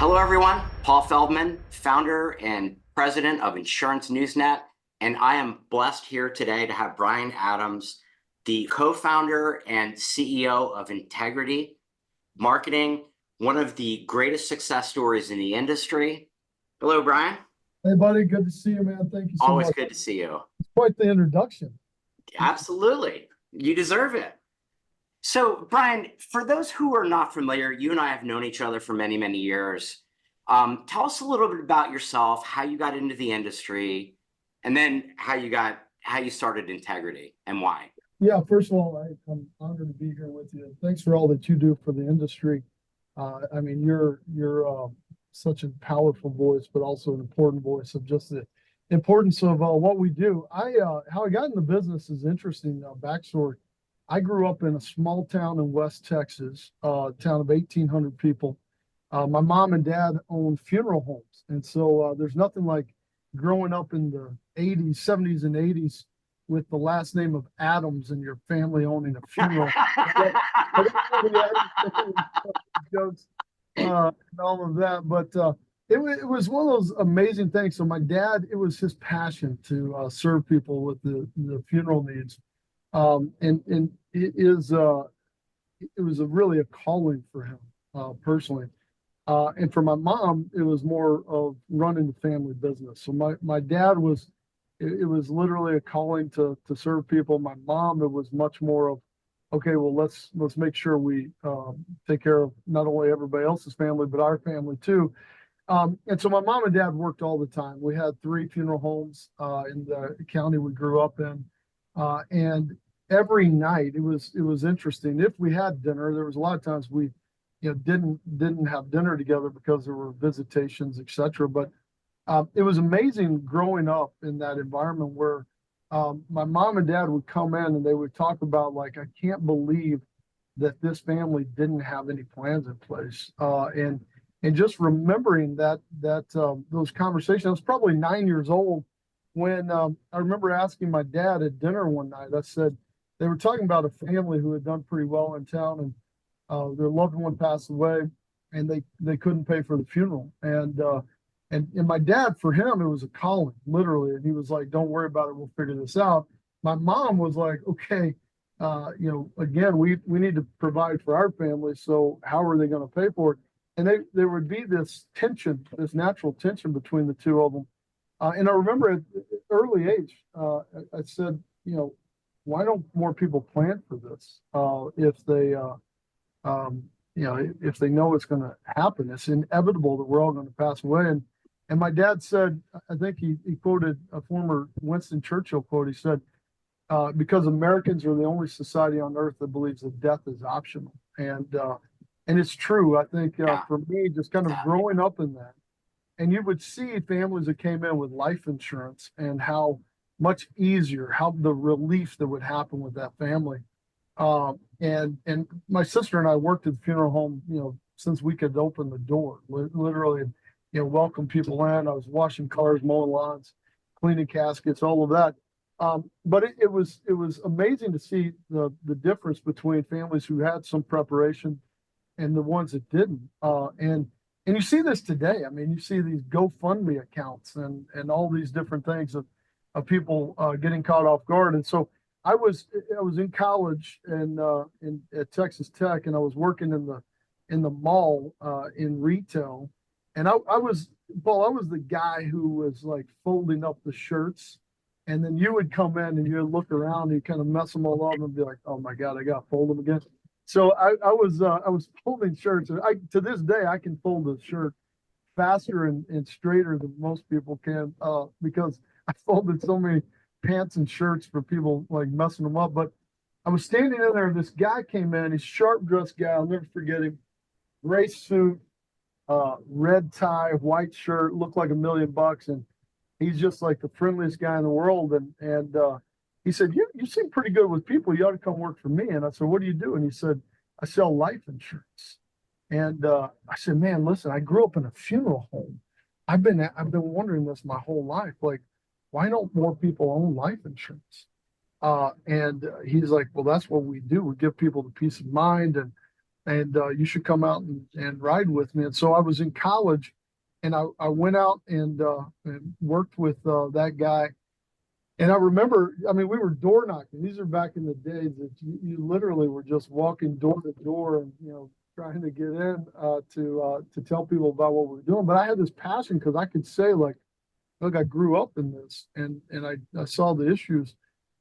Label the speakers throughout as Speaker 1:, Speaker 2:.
Speaker 1: Hello, everyone. Paul Feldman, founder and president of Insurance Newsnet. And I am blessed here today to have Bryan Adams, the co-founder and CEO of Integrity Marketing, one of the greatest success stories in the industry. Hello, Bryan.
Speaker 2: Hey, buddy, good to see you, man. Thank you so
Speaker 1: Always
Speaker 2: much.
Speaker 1: good to see you.
Speaker 2: It's quite the introduction.
Speaker 1: Absolutely. You deserve it. So, Bryan, for those who are not familiar, you and I have known each other for many, many years. Tell us a little bit about yourself, how you got into the industry, and then how you started Integrity and why.
Speaker 2: Yeah, first of all, I'm honored to be here with you. Thanks for all that you do for the industry. You're such a powerful voice, but also an important voice of just the importance of what we do. How I got in the business is interesting. Backstory: I grew up in a small town in West Texas, town of 1,800 people. My mom and dad owned funeral homes, and so there's nothing like growing up in the 80s, 70s, and 80s with the last name of Adams and your family owning a funeral. I don't really understand jokes and all of that, but it was one of those amazing things. So my dad, it was his passion to serve people with the funeral needs, and it was really a calling for him personally. And for my mom, it was more of running the family business. So my dad was, it was literally a calling to serve people. My mom, it was much more of, okay, well, let's make sure we take care of not only everybody else's family, but our family too. And so my mom and dad worked all the time. We had three funeral homes in the county we grew up in. And every night it was interesting. If we had dinner, there was a lot of times we didn't have dinner together because there were visitations, etc. But it was amazing growing up in that environment where my mom and dad would come in and they would talk about, like, I can't believe that this family didn't have any plans in place. And just remembering that those conversations. I was probably 9 years old when I remember asking my dad at dinner one night. I said, they were talking about a family who had done pretty well in town, and their loved one passed away, and they couldn't pay for the funeral. And my dad, for him, it was a calling, literally. And he was like, "Don't worry about it. We'll figure this out." My mom was like, "Okay, again, we need to provide for our family. So how are they going to pay for it?" And there would be this tension, this natural tension between the two of them. And I remember at early age, I said, why don't more people plan for this if they know it's going to happen? It's inevitable that we're all going to pass away. And my dad said, I think he quoted a former Winston Churchill quote. He said, because Americans are the only society on earth that believes that death is optional. And it's true. I think
Speaker 1: Yeah,
Speaker 2: for me, just kind of
Speaker 1: exactly.
Speaker 2: growing up in that, and you would see families that came in with life insurance and how much easier, how the relief that would happen with that family. And my sister and I worked at the funeral home, since we could open the door, literally, welcome people in. I was washing cars, mowing lawns, cleaning caskets, all of that. But it was amazing to see the difference between families who had some preparation and the ones that didn't. And you see this today. I mean, you see these GoFundMe accounts and all these different things of people getting caught off guard. And so I was in college and at Texas Tech, and I was working in the mall in retail. And I was, Paul, I was the guy who was like folding up the shirts. And then you would come in and you'd look around and you kind of mess them all up and be like, oh my God, I got to fold them again. So I was folding shirts. And to this day I can fold a shirt faster and straighter than most people can because I folded so many pants and shirts for people like messing them up. But I was standing in there, and this guy came in. He's a sharp dressed guy. I'll never forget him. Gray suit, red tie, white shirt, looked like $1 million. And he's just like the friendliest guy in the world. And he said, you seem pretty good with people. You ought to come work for me. And I said, what do you do? And he said, I sell life insurance. And I said, man, listen, I grew up in a funeral home. I've been wondering this my whole life. Like, why don't more people own life insurance? And he's like, well, that's what we do. We give people the peace of mind. and you should come out and ride with me. And so I was in college, and I went out and worked with that guy. And I remember, I mean, we were door knocking. These are back in the days that you literally were just walking door to door and, trying to get in to tell people about what we were doing. But I had this passion because I could say, like, look, I grew up in this, and I saw the issues,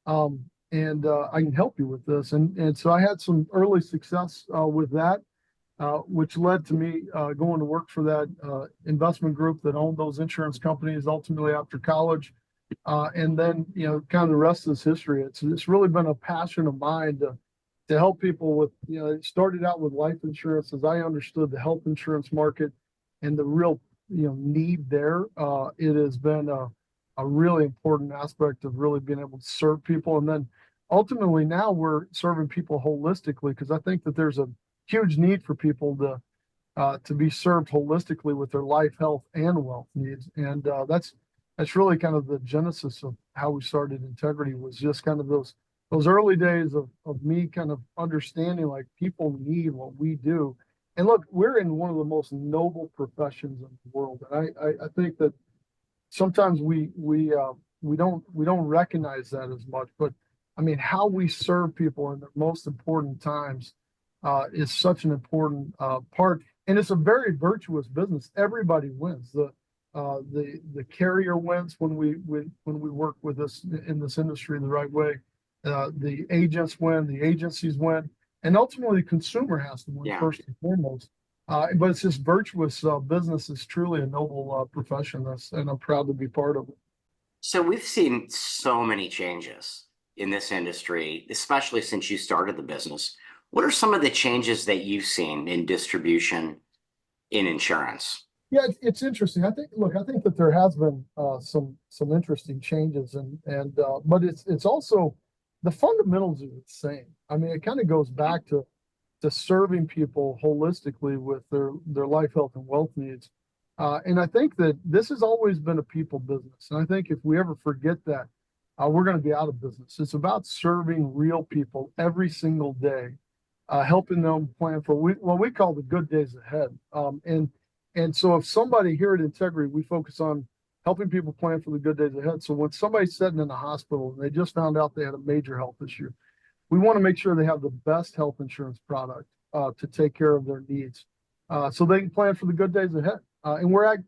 Speaker 2: and I can help you with this. And so I had some early success with that, which led to me going to work for that investment group that owned those insurance companies ultimately after college. And then, kind of the rest is history. It's really been a passion of mine to help people with, it started out with life insurance as I understood the health insurance market and the real, need there. It has been a really important aspect of really being able to serve people. And then ultimately now we're serving people holistically because I think that there's a huge need for people to be served holistically with their life, health, and wealth needs. And that's really kind of the genesis of how we started Integrity, was just kind of those early days of me kind of understanding like people need what we do. And look, we're in one of the most noble professions in the world. And I think that sometimes we don't recognize that as much. But I mean, how we serve people in the most important times is such an important part. And it's a very virtuous business. Everybody wins. The carrier wins when we work with this in this industry the right way. The agents win, the agencies win, and ultimately the consumer has to win
Speaker 1: Yeah.
Speaker 2: first and foremost. But it's this virtuous business is truly a noble profession, and I'm proud to be part of it.
Speaker 1: So we've seen so many changes in this industry, especially since you started the business. What are some of the changes that you've seen in distribution in insurance?
Speaker 2: Yeah, it's interesting. I think that there has been some interesting changes, but it's also the fundamentals are the same. I mean, it kind of goes back to serving people holistically with their life, health, and wealth needs. And I think that this has always been a people business. And I think if we ever forget that, we're going to be out of business. It's about serving real people every single day, helping them plan for what we call the good days ahead. And so if somebody here at Integrity, we focus on helping people plan for the good days ahead. So when somebody's sitting in the hospital and they just found out they had a major health issue, we want to make sure they have the best health insurance product to take care of their needs, so they can plan for the good days ahead. And we're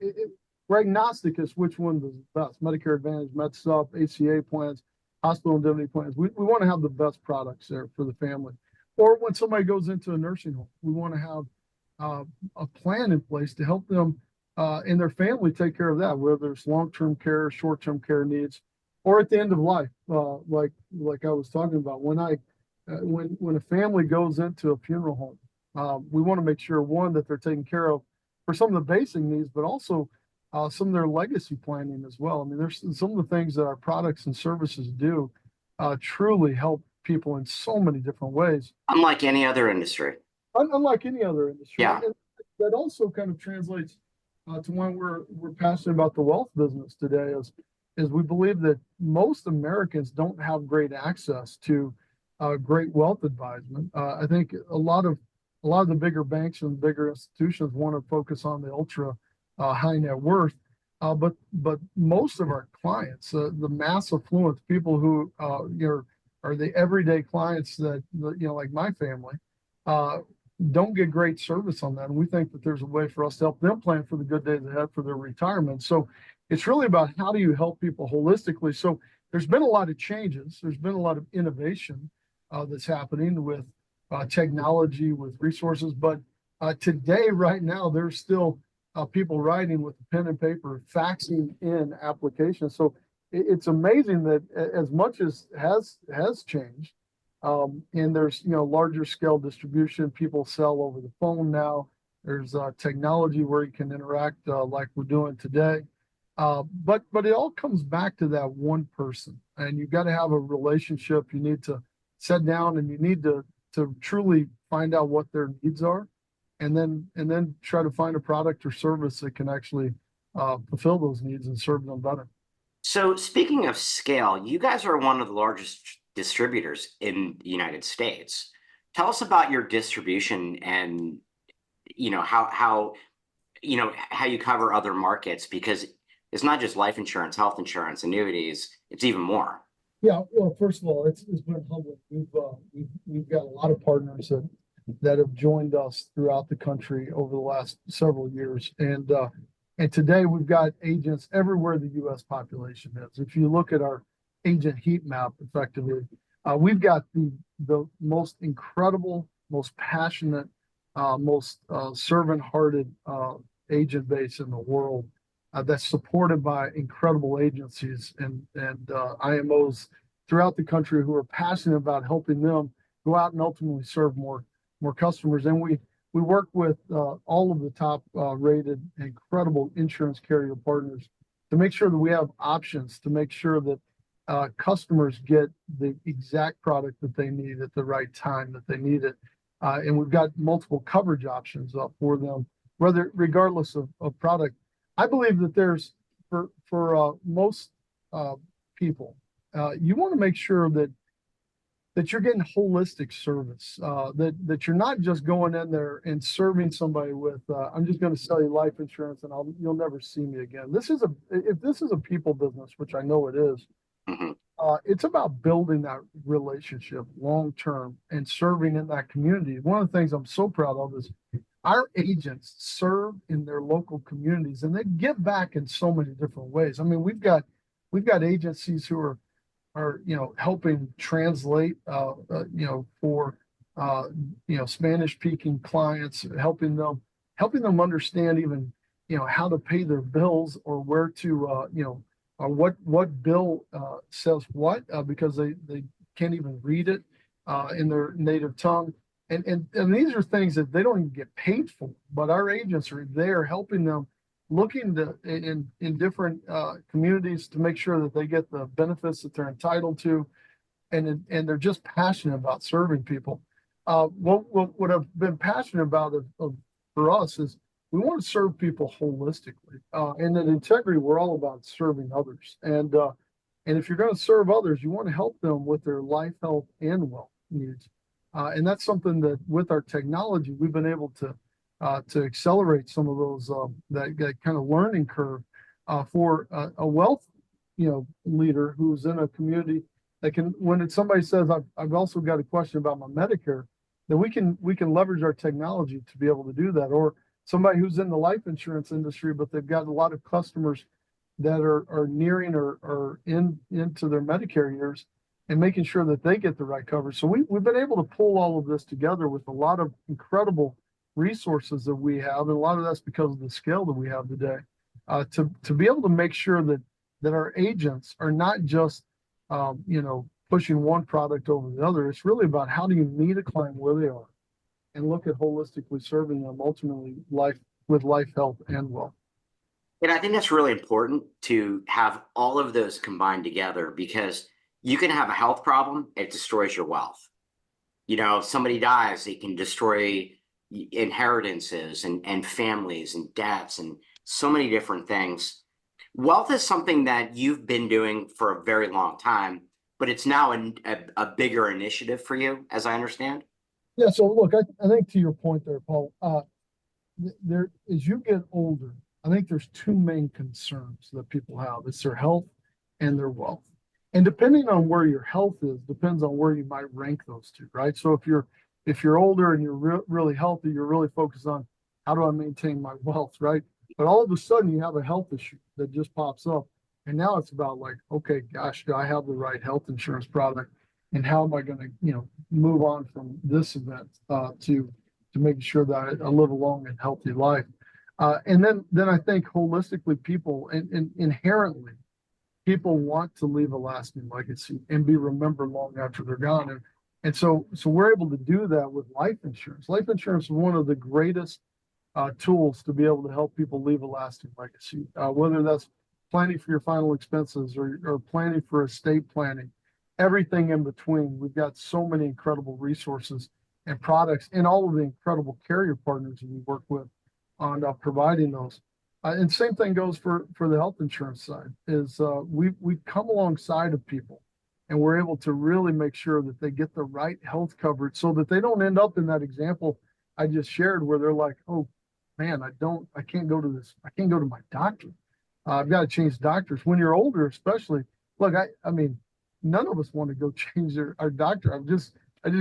Speaker 2: agnostic as which one is the best: Medicare Advantage, MedSup, ACA plans, hospital indemnity plans. We want to have the best products there for the family. Or when somebody goes into a nursing home, we want to have a plan in place to help them and their family take care of that, whether it's long-term care, short-term care needs, or at the end of life, like I was talking about. When a family goes into a funeral home, we want to make sure, one, that they're taken care of for some of the basic needs, but also some of their legacy planning as well. I mean, there's some of the things that our products and services do truly help people in so many different ways.
Speaker 1: Unlike any other industry.
Speaker 2: Unlike any other industry.
Speaker 1: Yeah.
Speaker 2: And that also kind of translates to why we're passionate about the wealth business today, is we believe that most Americans don't have great access to great wealth advisement. I think a lot of the bigger banks and bigger institutions want to focus on the ultra high net worth, but most of our clients, the mass affluent people who are the everyday clients that like my family, don't get great service on that. And we think that there's a way for us to help them plan for the good days ahead for their retirement. So it's really about how do you help people holistically. So there's been a lot of changes. There's been a lot of innovation that's happening with technology, with resources. But today, right now, there's still people writing with pen and paper, faxing in applications. So it's amazing that as much as has changed, and there's larger scale distribution. People sell over the phone now. There's technology where you can interact like we're doing today. But it all comes back to that one person, and you've got to have a relationship. You need to sit down and you need to truly find out what their needs are, and then try to find a product or service that can actually fulfill those needs and serve them better.
Speaker 1: So speaking of scale, you guys are one of the largest distributors in the United States. Tell us about your distribution and how how you cover other markets, because it's not just life insurance, health insurance, annuities, it's even more.
Speaker 2: Yeah, well, first of all, it's been humbling. We've got a lot of partners that have joined us throughout the country over the last several years, and today we've got agents everywhere the U.S. population is. If you look at our agent heat map, effectively, we've got the most incredible, most passionate, most servant-hearted agent base in the world, that's supported by incredible agencies and IMOs throughout the country who are passionate about helping them go out and ultimately serve more customers. And we work with all of the top rated incredible insurance carrier partners to make sure that we have options, to make sure that customers get the exact product that they need at the right time that they need it. And we've got multiple coverage options for them, regardless of product. I believe that there's for most people, you want to make sure that you're getting holistic service, that you're not just going in there and serving somebody with, I'm just going to sell you life insurance and you'll never see me again. If this is a people business, which I know it is,
Speaker 1: Mhm.
Speaker 2: it's about building that relationship long term and serving in that community. One of the things I'm so proud of is our agents serve in their local communities and they give back in so many different ways. I mean, we've got agencies who are helping translate for Spanish speaking clients, helping them understand even how to pay their bills or where to or what bill says what, because they can't even read it in their native tongue. And these are things that they don't even get paid for, but our agents are there helping them, looking in different communities to make sure that they get the benefits that they're entitled to, and they're just passionate about serving people. What I've been passionate about for us is we want to serve people holistically, and in integrity we're all about serving others. And if you're going to serve others, you want to help them with their life, health, and wealth needs. And that's something that with our technology, we've been able to accelerate some of those, that kind of learning curve for a wealth, leader who's in a community that can, when somebody says, I've also got a question about my Medicare, that we can leverage our technology to be able to do that. Or somebody who's in the life insurance industry, but they've got a lot of customers that are nearing or into their Medicare years, and making sure that they get the right coverage. So we've been able to pull all of this together with a lot of incredible resources that we have, and a lot of that's because of the scale that we have today, to be able to make sure that our agents are not just pushing one product over the other. It's really about how do you meet a client where they are and look at holistically serving them ultimately with life, health, and wealth.
Speaker 1: And I think that's really important to have all of those combined together, because you can have a health problem, it destroys your wealth. If somebody dies, it can destroy inheritances and families and debts and so many different things. Wealth is something that you've been doing for a very long time, but it's now a bigger initiative for you, as I understand.
Speaker 2: Yeah. So look, I think to your point there, Paul, there as you get older, I think there's two main concerns that people have. It's their health and their wealth. And depending on where your health is, depends on where you might rank those two, right? So if you're older and you're really healthy, you're really focused on how do I maintain my wealth, right? But all of a sudden you have a health issue that just pops up. And now it's about like, okay, gosh, do I have the right health insurance product? And how am I going to, move on from this event to making sure that I live a long and healthy life? And then I think holistically, people and inherently, people want to leave a lasting legacy and be remembered long after they're gone. And so we're able to do that with life insurance. Life insurance is one of the greatest tools to be able to help people leave a lasting legacy, whether that's planning for your final expenses or planning for estate planning, everything in between. We've got so many incredible resources and products, and all of the incredible carrier partners that we work with on providing those. And same thing goes for the health insurance side. Is we come alongside of people and we're able to really make sure that they get the right health coverage so that they don't end up in that example I just shared where they're like, oh man, I can't go to my doctor. I've got to change doctors. When you're older, especially, look, I mean, none of us want to go change our doctor. I just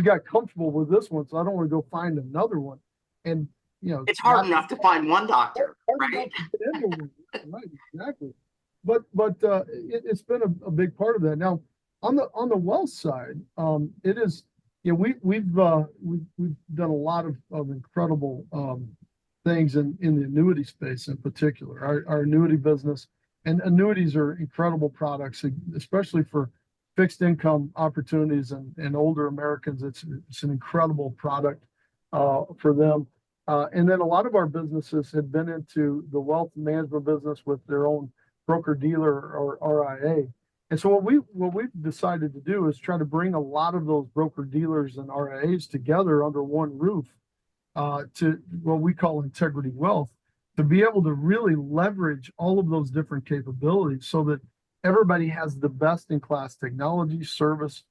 Speaker 2: got comfortable with this one, so I don't want to go find another one. And
Speaker 1: It's hard enough to find one doctor,
Speaker 2: hard enough
Speaker 1: right?
Speaker 2: to get into one. Right, exactly. But it's been a big part of that. Now, on the wealth side, it is, we've done a lot of incredible things in the annuity space in particular. Our annuity business, and annuities are incredible products, especially for fixed income opportunities and older Americans. It's an incredible product for them. And then a lot of our businesses have been into the wealth management business with their own broker dealer or RIA. And so what we've decided to do is try to bring a lot of those broker dealers and RIAs together under one roof to what we call integrity wealth, to be able to really leverage all of those different capabilities so that everybody has the best in class technology, service,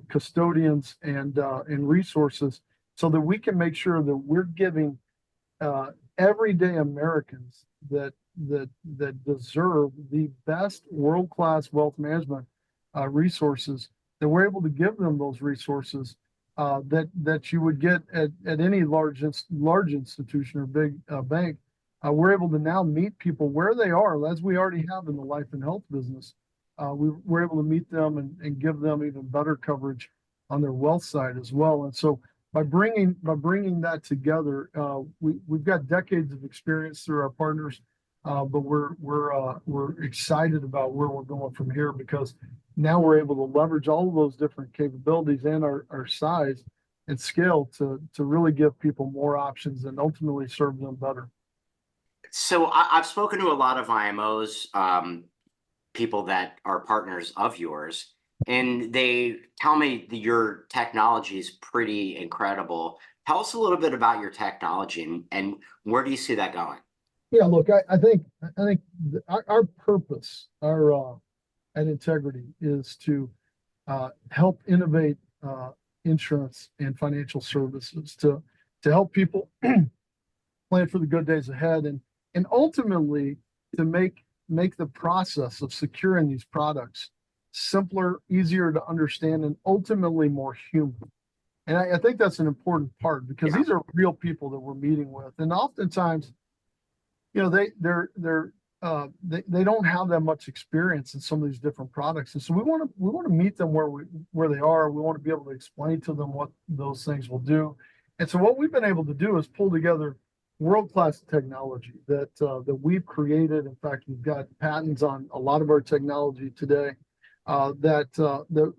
Speaker 2: custodians, and resources, so that we can make sure that we're giving everyday Americans that deserve the best world-class wealth management resources, that we're able to give them those resources that you would get at any large institution or big bank. We're able to now meet people where they are, as we already have in the life and health business. We're able to meet them and give them even better coverage on their wealth side as well. And so by bringing that together, we've got decades of experience through our partners, but we're excited about where we're going from here, because now we're able to leverage all of those different capabilities and our size and scale to really give people more options and ultimately serve them better.
Speaker 1: So I've spoken to a lot of IMOs, people that are partners of yours, and they tell me that your technology is pretty incredible. Tell us a little bit about your technology and where do you see that going?
Speaker 2: Yeah, look, I think our purpose, at Integrity, is to help innovate insurance and financial services to help people plan for the good days ahead, and ultimately to make the process of securing these products simpler, easier to understand, and ultimately more human. And I think that's an important part, because these are real people that we're meeting with, and oftentimes, they don't have that much experience in some of these different products, and so we want to meet them where they are. We want to be able to explain to them what those things will do. And so what we've been able to do is pull together world-class technology that we've created. In fact, we've got patents on a lot of our technology today that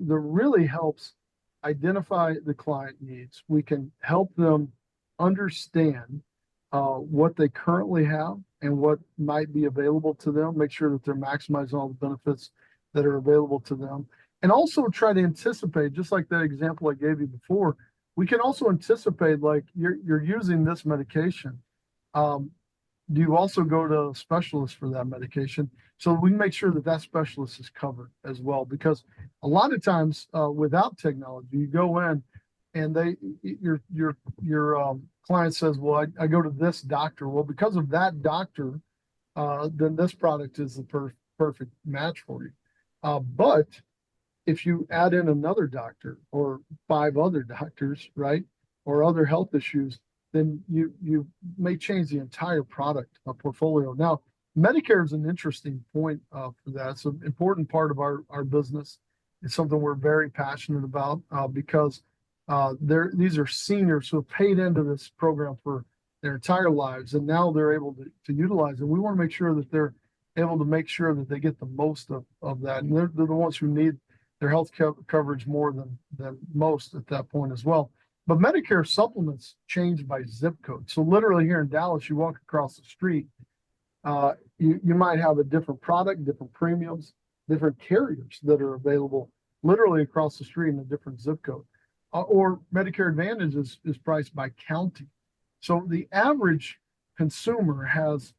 Speaker 2: really helps identify the client needs. We can help them understand what they currently have and what might be available to them, make sure that they're maximizing all the benefits that are available to them, and also try to anticipate, just like that example I gave you before. We can also anticipate, like, you're using this medication. Do you also go to a specialist for that medication? So we make sure that specialist is covered as well, because a lot of times without technology, you go in and your client says, well, I go to this doctor. Well, because of that doctor, then this product is the perfect match for you. But if you add in another doctor or 5 other doctors, right, or other health issues, then you may change the entire product portfolio. Now, Medicare is an interesting point for that. It's an important part of our business. It's something we're very passionate about because these are seniors who have paid into this program for their entire lives, and now they're able to utilize it. We want to make sure that they're able to make sure that they get the most of that. And they're the ones who need their health coverage more than most at that point as well. But Medicare supplements change by zip code. So literally here in Dallas, you walk across the street, you might have a different product, different premiums, different carriers that are available literally across the street in a different zip code. Or Medicare Advantage is priced by county. So the average consumer has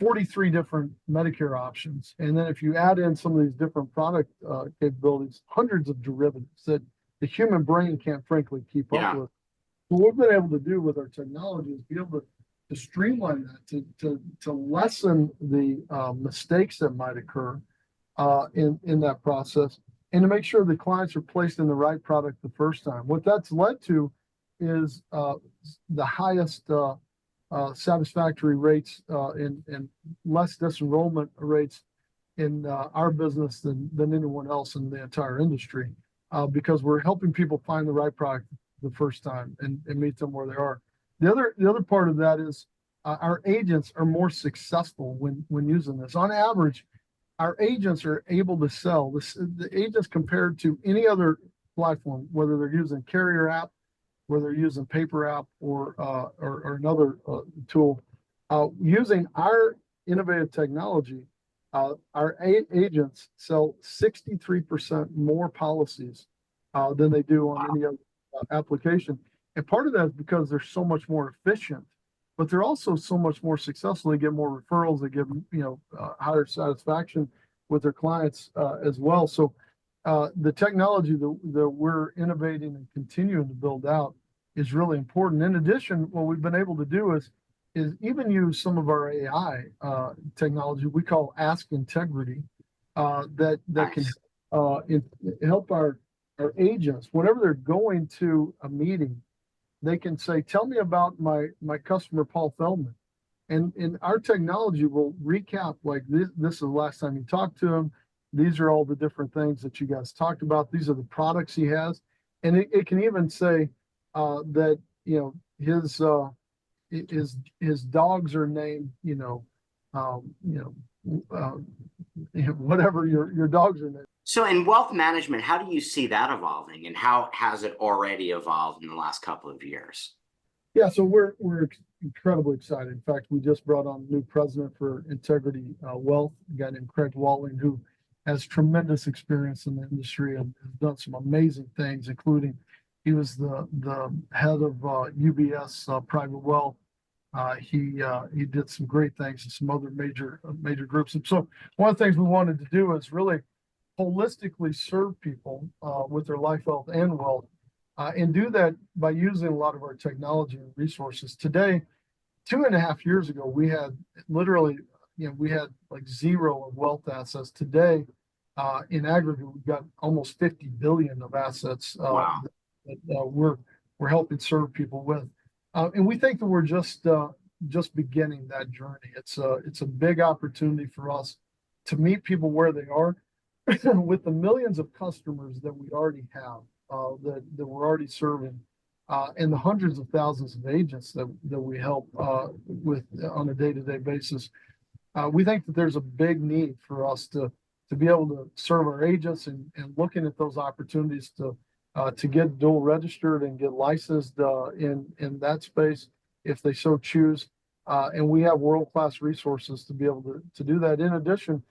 Speaker 2: 43 different Medicare options. And then if you add in some of these different product capabilities, hundreds of derivatives that the human brain can't frankly keep up
Speaker 1: Yeah.
Speaker 2: with. What we've been able to do with our technology is be able to streamline that, to lessen the mistakes that might occur in that process, and to make sure the clients are placed in the right product the first time. What that's led to is the highest satisfactory rates and less disenrollment rates in our business than anyone else in the entire industry, because we're helping people find the right product the first time and meet them where they are. The other part of that is our agents are more successful when using this. On average, our agents are able to sell this. The agents compared to any other platform, whether they're using carrier app, whether they're using paper app or another tool, using our innovative technology, our agents sell 63% more policies than they do on any other application. And part of that is because they're so much more efficient, but they're also so much more successful. They get more referrals. They get higher satisfaction with their clients as well. So the technology that we're innovating and continuing to build out is really important. In addition, what we've been able to do is even use some of our AI technology we call Ask Integrity that can help our agents whenever they're going to a meeting. They can say, tell me about my customer, Paul Feldman. And our technology will recap, like, this is the last time you talked to him. These are all the different things that you guys talked about. These are the products he has. And it can even say that, his dogs are named, whatever your dogs are named.
Speaker 1: So in wealth management, how do you see that evolving, and how has it already evolved in the last couple of years?
Speaker 2: Yeah, so we're incredibly excited. In fact, we just brought on a new president for Integrity Wealth, a guy named Craig Walling, who has tremendous experience in the industry and has done some amazing things, including he was the head of UBS Private Wealth. He did some great things in some other major groups. And so one of the things we wanted to do is really holistically serve people with their life, health, and wealth, and do that by using a lot of our technology and resources. Today, 2.5 years ago, we had literally, we had like zero of wealth assets. Today, in aggregate, we've got almost 50 billion of assets
Speaker 1: Wow.
Speaker 2: that we're helping serve people with, and we think that we're just beginning that journey. It's a big opportunity for us to meet people where they are. With the millions of customers that we already have, that we're already serving, and the hundreds of thousands of agents that we help with on a day-to-day basis, we think that there's a big need for us to be able to serve our agents and looking at those opportunities to get dual registered and get licensed in that space if they so choose. And we have world-class resources to be able to do that. In addition,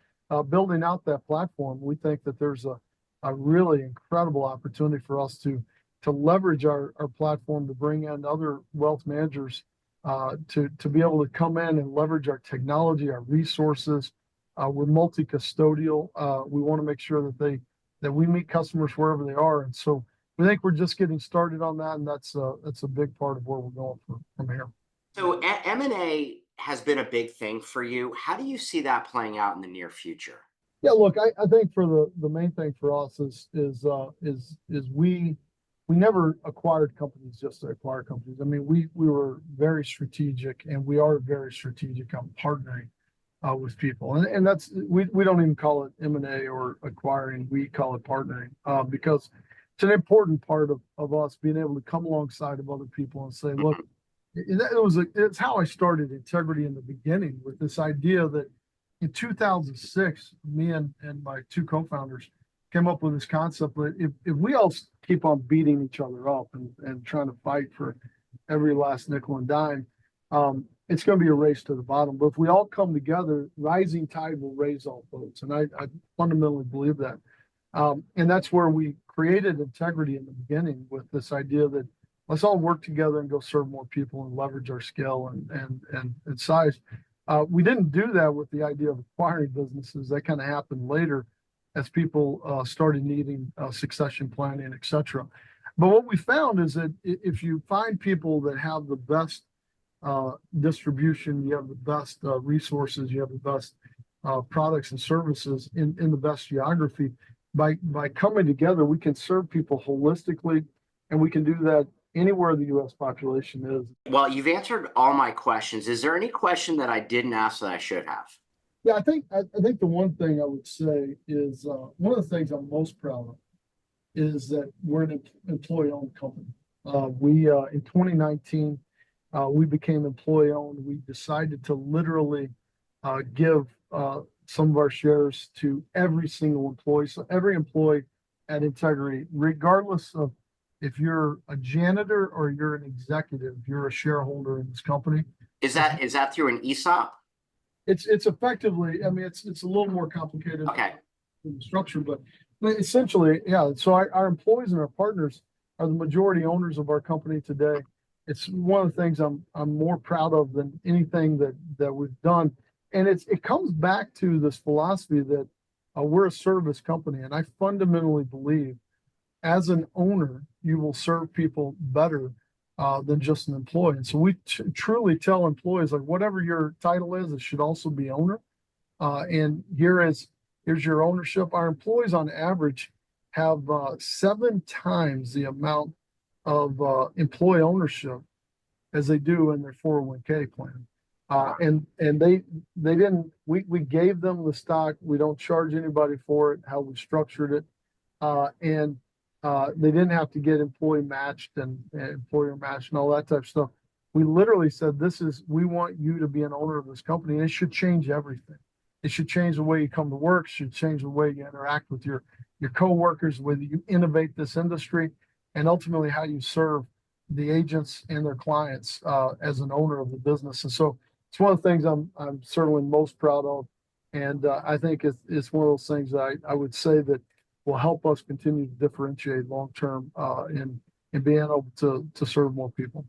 Speaker 2: building out that platform, we think that there's a really incredible opportunity for us to leverage our platform to bring in other wealth managers to be able to come in and leverage our technology, our resources. We're multi-custodial. We want to make sure that we meet customers wherever they are. And so we think we're just getting started on that, and that's a big part of where we're going from here.
Speaker 1: So M&A has been a big thing for you. How do you see that playing out in the near future?
Speaker 2: Yeah, look, I think for the main thing for us is we never acquired companies just to acquire companies. I mean, we were very strategic, and we are very strategic on partnering with people, and that's we don't even call it M&A or acquiring. We call it partnering because it's an important part of us being able to come alongside of other people and say, look, it's how I started Integrity in the beginning, with this idea that in 2006, me and my two co-founders came up with this concept that if we all keep on beating each other up and trying to fight for every last nickel and dime, it's going to be a race to the bottom. But if we all come together, rising tide will raise all boats. And I fundamentally believe that. And that's where we created Integrity in the beginning, with this idea that let's all work together and go serve more people and leverage our scale and size. We didn't do that with the idea of acquiring businesses. That kind of happened later as people started needing succession planning, et cetera. But what we found is that if you find people that have the best distribution, you have the best resources, you have the best products and services in the best geography, by coming together, we can serve people holistically, and we can do that anywhere the U.S. population is.
Speaker 1: Well, you've answered all my questions. Is there any question that I didn't ask that I should have?
Speaker 2: Yeah, I think the one thing I would say is one of the things I'm most proud of is that we're an employee-owned company. We in 2019 we became employee-owned. We decided to literally give some of our shares to every single employee. So every employee at Integrity, regardless of if you're a janitor or you're an executive, you're a shareholder in this company.
Speaker 1: Is that through an ESOP?
Speaker 2: It's effectively, I mean, it's a little more complicated
Speaker 1: Okay.
Speaker 2: in the structure, but essentially, yeah. So our employees and our partners are the majority owners of our company today. It's one of the things I'm more proud of than anything that we've done. And it comes back to this philosophy that we're a service company, and I fundamentally believe as an owner, you will serve people better than just an employee. And so we truly tell employees, like, whatever your title is, it should also be owner. And here's your ownership. Our employees on average have 7 times the amount of employee ownership as they do in their 401k plan. And they didn't, we gave them the stock. We don't charge anybody for it, how we structured it. And they didn't have to get employee matched and employer matched and all that type of stuff. We literally said, we want you to be an owner of this company, and it should change everything. It should change the way you come to work, it should change the way you interact with your coworkers, whether you innovate this industry, and ultimately how you serve the agents and their clients as an owner of the business. And so it's one of the things I'm certainly most proud of. And I think it's one of those things that I would say that will help us continue to differentiate long term in being able to serve more people.